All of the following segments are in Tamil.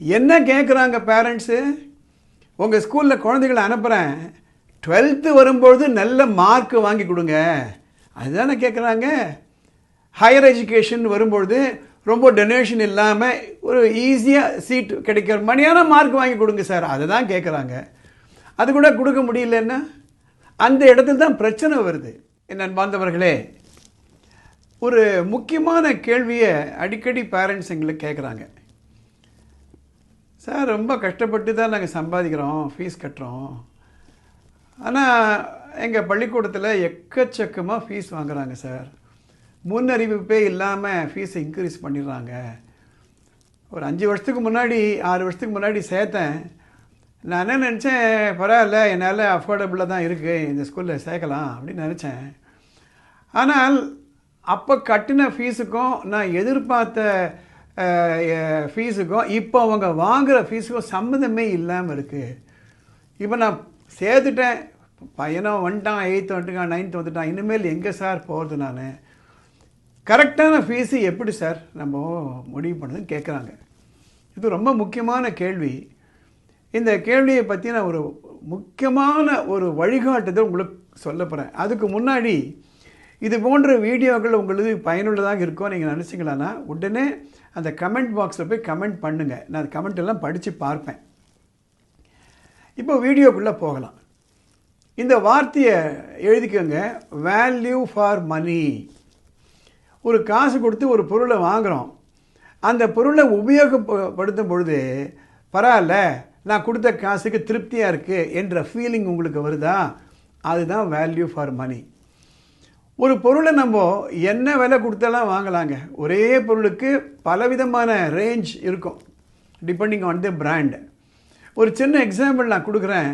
என்ன கேட்குறாங்க பேரண்ட்ஸு? உங்கள் ஸ்கூலில் குழந்தைகளை அனுப்புகிறேன், 12th வரும்பொழுது நல்ல மார்க் வாங்கி கொடுங்க, அதுதானே கேட்குறாங்க. ஹையர் எஜுகேஷன் வரும்பொழுது ரொம்ப டொனேஷன் இல்லாமல் ஒரு ஈஸியாக சீட் கிடைக்கிற மணியான மார்க் வாங்கி கொடுங்க சார், அதை தான் கேட்குறாங்க. அது கூட கொடுக்க முடியலன்னா அந்த இடத்துல தான் பிரச்சனை வருது. என் அன்பார்ந்தவர்களே, ஒரு முக்கியமான கேள்வியை அடிக்கடி பேரண்ட்ஸ் எங்களுக்கு கேட்குறாங்க. சார், ரொம்ப கஷ்டப்பட்டு தான் நாங்கள் சம்பாதிக்கிறோம், ஃபீஸ் கட்டுறோம், ஆனால் எங்கள் பள்ளிக்கூடத்தில் எக்கச்சக்கமாக ஃபீஸ் வாங்குகிறாங்க சார், முன்னறிவிப்பே இல்லாமல் ஃபீஸை இன்க்ரீஸ் பண்ணிடுறாங்க. ஒரு 5 வருஷத்துக்கு முன்னாடி 6 வருஷத்துக்கு முன்னாடி சேர்த்தேன். நான் என்ன நினச்சேன், பரவாயில்ல என்னால் அஃபோர்டபுளாக தான் இருக்குது, இந்த ஸ்கூலில் சேர்க்கலாம் அப்படின்னு நினச்சேன். ஆனால் அப்போ கட்டின ஃபீஸுக்கும் நான் எதிர்பார்த்த ஃபீஸுக்கும் இப்போ அவங்க வாங்குகிற ஃபீஸுக்கும் சம்மந்தமே இல்லாமல் இருக்குது. இப்போ நான் சேர்த்துட்டேன், பையனும் வந்துட்டான், 8th வந்துட்டான், 9th வந்துட்டான், இனிமேல் எங்கே சார் போகிறது? நான் கரெக்டான ஃபீஸு எப்படி சார் நம்ம முடிவு பண்ணுறதுன்னு கேட்குறாங்க. இது ரொம்ப முக்கியமான கேள்வி. இந்த கேள்வியை பற்றி நான் ஒரு முக்கியமான ஒரு வழிகாட்டுதல் உங்களுக்கு சொல்ல போகிறேன். அதுக்கு முன்னாடி இது போன்ற வீடியோக்கள் உங்களுக்கு பயனுள்ளதாக இருக்கும் நீங்கள் நினச்சிங்களான்னா உடனே அந்த கமெண்ட் பாக்ஸில் போய் கமெண்ட் பண்ணுங்கள். நான் அந்த கமெண்ட் எல்லாம் படித்து பார்ப்பேன். இப்போ வீடியோக்குள்ளே போகலாம். இந்த வார்த்தையை எழுதிக்கோங்க, வேல்யூ ஃபார் மணி. ஒரு காசு கொடுத்து ஒரு பொருளை வாங்குகிறோம், அந்த பொருளை உபயோகப்படுத்தும் பொழுது பரவாயில்ல, நான் கொடுத்த காசுக்கு திருப்தியாக இருக்குது என்ற ஃபீலிங் உங்களுக்கு வருதா? அதுதான் வேல்யூ ஃபார் மணி. ஒரு பொருளை நம்ம என்ன விலை கொடுத்தாலாம் வாங்கலாங்க. ஒரே பொருளுக்கு பலவிதமான ரேஞ்ச் இருக்கும் டிபெண்டிங் ஆன் தி பிராண்ட். ஒரு சின்ன எக்ஸாம்பிள் நான் கொடுக்குறேன்.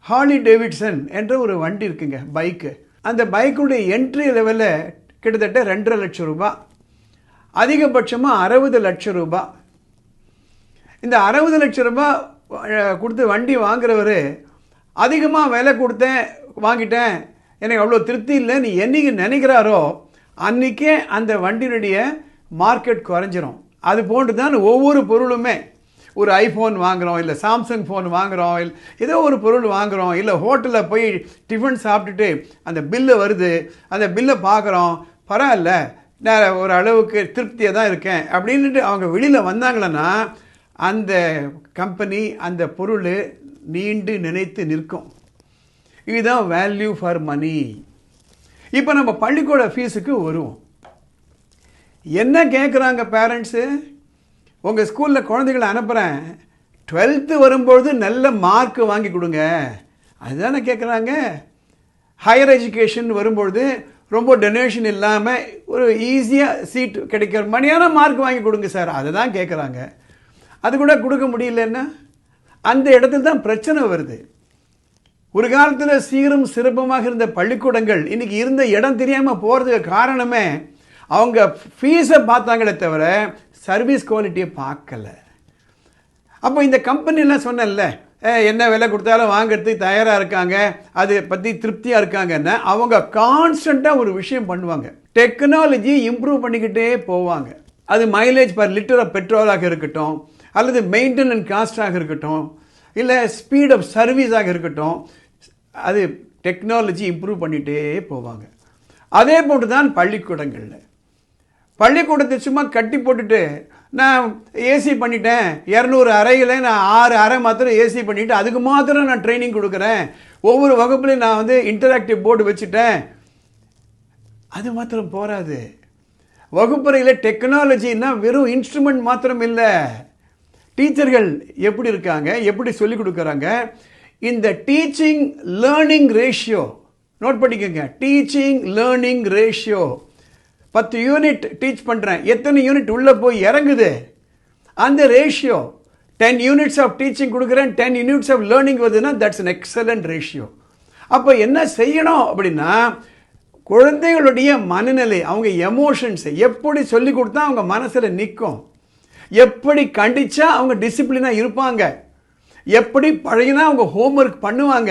ஹார்லி டேவிட்சன் என்ற ஒரு வண்டி இருக்குங்க, பைக்கு. அந்த பைக்குடைய என்ட்ரி லெவலில் கிட்டத்தட்ட 2.5 லட்சம் ரூபாய், அதிகபட்சமாக 60 லட்சம் ரூபாய். இந்த 60 லட்சம் ரூபாய் கொடுத்து வண்டி வாங்குறவர் அதிகமாக விலை கொடுத்தேன், வாங்கிட்டேன், எனக்கு அவ்வளோ திருப்தி இல்லை நீ என்னைக்கு நினைக்கிறாரோ அன்றைக்கே அந்த வண்டியினுடைய மார்க்கெட் குறைஞ்சிரும். அது போன்று தான் ஒவ்வொரு பொருளுமே. ஒரு ஐஃபோன் வாங்குகிறோம், இல்லை சாம்சங் ஃபோன் வாங்குகிறோம், இல்லை ஏதோ ஒரு பொருள் வாங்குகிறோம், இல்லை ஹோட்டலில் போய் டிஃபன் சாப்பிட்டுட்டு அந்த பில்லு வருது, அந்த பில்லை பார்க்குறோம், பரவாயில்ல நான் ஒரு அளவுக்கு திருப்தியாக தான் இருக்கேன் அப்படின்ட்டு அவங்க வெளியில் வந்தாங்களன்னா அந்த கம்பெனி அந்த பொருள் நீண்டு நினைத்து நிற்கும். இதுதான் வேல்யூ ஃபார் மணி. இப்போ நம்ம பள்ளிக்கூட ஃபீஸுக்கு வருவோம். என்ன கேட்குறாங்க பேரண்ட்ஸு? உங்கள் ஸ்கூலில் குழந்தைகளை அனுப்புகிறேன், 12th வரும்பொழுது நல்ல மார்க் வாங்கி கொடுங்க, அதுதானே கேட்குறாங்க. ஹையர் எஜுகேஷன் வரும்பொழுது ரொம்ப டொனேஷன் இல்லாமல் ஒரு ஈஸியாக சீட் கிடைக்கிற மணியான மார்க் வாங்கி கொடுங்க சார், அதை தான் கேட்குறாங்க. அது கூட கொடுக்க முடியலன்னா அந்த இடத்துல தான் பிரச்சனை வருது. ஒரு காலத்தில் சீரும் சிறப்புமாக இருந்த பள்ளிக்கூடங்கள் இன்றைக்கி இருந்த இடம் தெரியாமல் போகிறதுக்கு காரணமே அவங்க ஃபீஸை பார்த்தாங்களே தவிர சர்வீஸ் குவாலிட்டியை பார்க்கல. அப்போ இந்த கம்பெனிலாம் சொன்னல, என்ன விலை கொடுத்தாலும் வாங்கிறதுக்கு தயாராக இருக்காங்க, அதை பற்றி திருப்தியாக இருக்காங்கன்னா அவங்க கான்ஸ்டண்ட்டாக ஒரு விஷயம் பண்ணுவாங்க, டெக்னாலஜி இம்ப்ரூவ் பண்ணிக்கிட்டே போவாங்க. அது மைலேஜ் பர் லிட்டர் ஆஃப் பெட்ரோலாக இருக்கட்டும், அல்லது மெயின்டெனன்ஸ் காஸ்டாக இருக்கட்டும், இல்லை ஸ்பீட் ஆஃப் சர்வீஸாக இருக்கட்டும், அது டெக்னாலஜி இம்ப்ரூவ் பண்ணிகிட்டே போவாங்க. அதே போன்று தான் பள்ளிக்கூடங்களில். பள்ளிக்கூடத்தை சும்மா கட்டி போட்டுட்டு நான் ஏசி பண்ணிட்டேன், 200 அறையில் நான் 6 அறை மாத்திரம் ஏசி பண்ணிவிட்டு அதுக்கு மாத்திரம் நான் ட்ரைனிங் கொடுக்குறேன், ஒவ்வொரு வகுப்புலையும் நான் இன்டராக்டிவ் போர்டு வச்சுட்டேன், அது மாத்திரம் போராது. வகுப்பறையில் டெக்னாலஜின்னா வெறும் இன்ஸ்ட்ருமெண்ட் மாத்திரம் இல்லை, டீச்சர்கள் எப்படி இருக்காங்க, எப்படி சொல்லிக் கொடுக்குறாங்க. இந்த டீச்சிங் லேர்னிங் ரேஷியோ நோட் பண்ணிக்கோங்க. Teaching learning ratio 10 unit teach பண்ணுறேன், எத்தனை யூனிட் உள்ளே போய் இறங்குது அந்த ரேஷியோ. 10 யூனிட்ஸ் ஆஃப் டீச்சிங் கொடுக்குறேன், 10 யூனிட்ஸ் ஆஃப் லேர்னிங் வருதுன்னா தட்ஸ் அன் எக்ஸலண்ட் ரேஷியோ. அப்போ என்ன செய்யணும் அப்படின்னா, குழந்தைகளுடைய மனநிலை, அவங்க எமோஷன்ஸை எப்படி சொல்லி கொடுத்தா அவங்க மனசில் நிற்கும், எப்படி கண்டிச்சா அவங்க டிசிப்ளினாக இருப்பாங்க, எப்படி பழகினா அவங்க ஹோம்ஒர்க் பண்ணுவாங்க,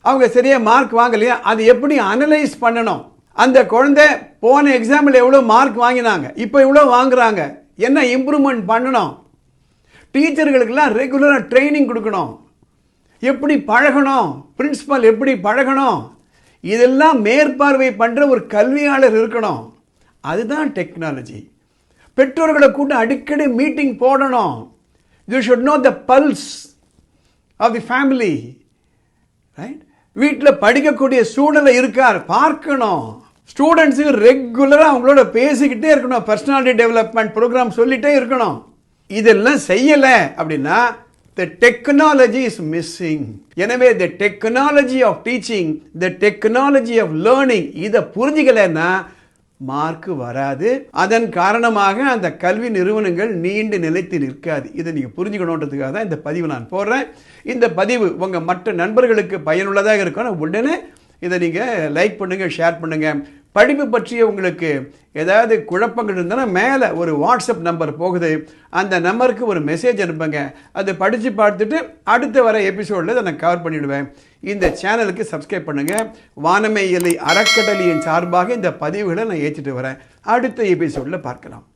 அவங்க சரியாக மார்க் வாங்கலையா அது எப்படி அனலைஸ் பண்ணணும், அந்த குழந்தை போன எக்ஸாம்பிள் எவ்வளோ மார்க் வாங்கினாங்க, இப்போ எவ்வளோ வாங்குறாங்க, என்ன இம்ப்ரூவ்மெண்ட் பண்ணணும், டீச்சர்களுக்கெல்லாம் ரெகுலராக ட்ரைனிங் கொடுக்கணும். எப்படி பழகணும், பிரின்சிபல் எப்படி பழகணும், இதெல்லாம் மேற்பார்வை பண்ணுற ஒரு கல்வியாளர் இருக்கணும். அதுதான் டெக்னாலஜி. பெற்றோர்களை கூட்ட அடிக்கடி மீட்டிங் போடணும். You should know the pulse of the family, right? வீட்டில் படிக்கக்கூடிய சூழ்நிலை இருக்கார் பார்க்கணும். ஸ்டூடெண்ட்ஸுக்கு ரெகுலராக அவங்களோட பேசிக்கிட்டே இருக்கணும். பர்சனாலிட்டி டெவலப்மெண்ட் ப்ரோக்ராம் சொல்லிகிட்டே இருக்கணும். இதெல்லாம் செய்யலை அப்படின்னா the technology is missing. எனவே the technology of teaching, the technology of learning, இதை புரிஞ்சிக்கலைன்னா மார்க்கு வராது. அதன் காரணமாக அந்த கல்வி நிறுவனங்கள் நீண்டு நிலைத்து நிற்காது. இதை நீங்கள் புரிஞ்சுக்கணுன்றதுக்காக தான் இந்த பதிவு நான் போடுறேன். இந்த பதிவு உங்கள் மற்ற நண்பர்களுக்கு பயனுள்ளதாக இருக்கணும். உடனே இதை நீங்கள் லைக் பண்ணுங்கள், ஷேர் பண்ணுங்கள். படிப்பு பற்றிய உங்களுக்கு ஏதாவது குழப்பங்கள் இருந்தால் மேலே ஒரு வாட்ஸ்அப் நம்பர் போகுது, அந்த நம்பருக்கு ஒரு மெசேஜ் அனுப்புங்க. அதை படித்து பார்த்துட்டு அடுத்த வர எபிசோடில் அதை நான் கவர் பண்ணிவிடுவேன். இந்த சேனலுக்கு சப்ஸ்கிரைப் பண்ணுங்கள். வானமை இலை அறக்கட்டளையின் சார்பாக இந்த பதிவுகளை நான் ஏற்றிட்டு வரேன். அடுத்த எபிசோடில் பார்க்கலாம்.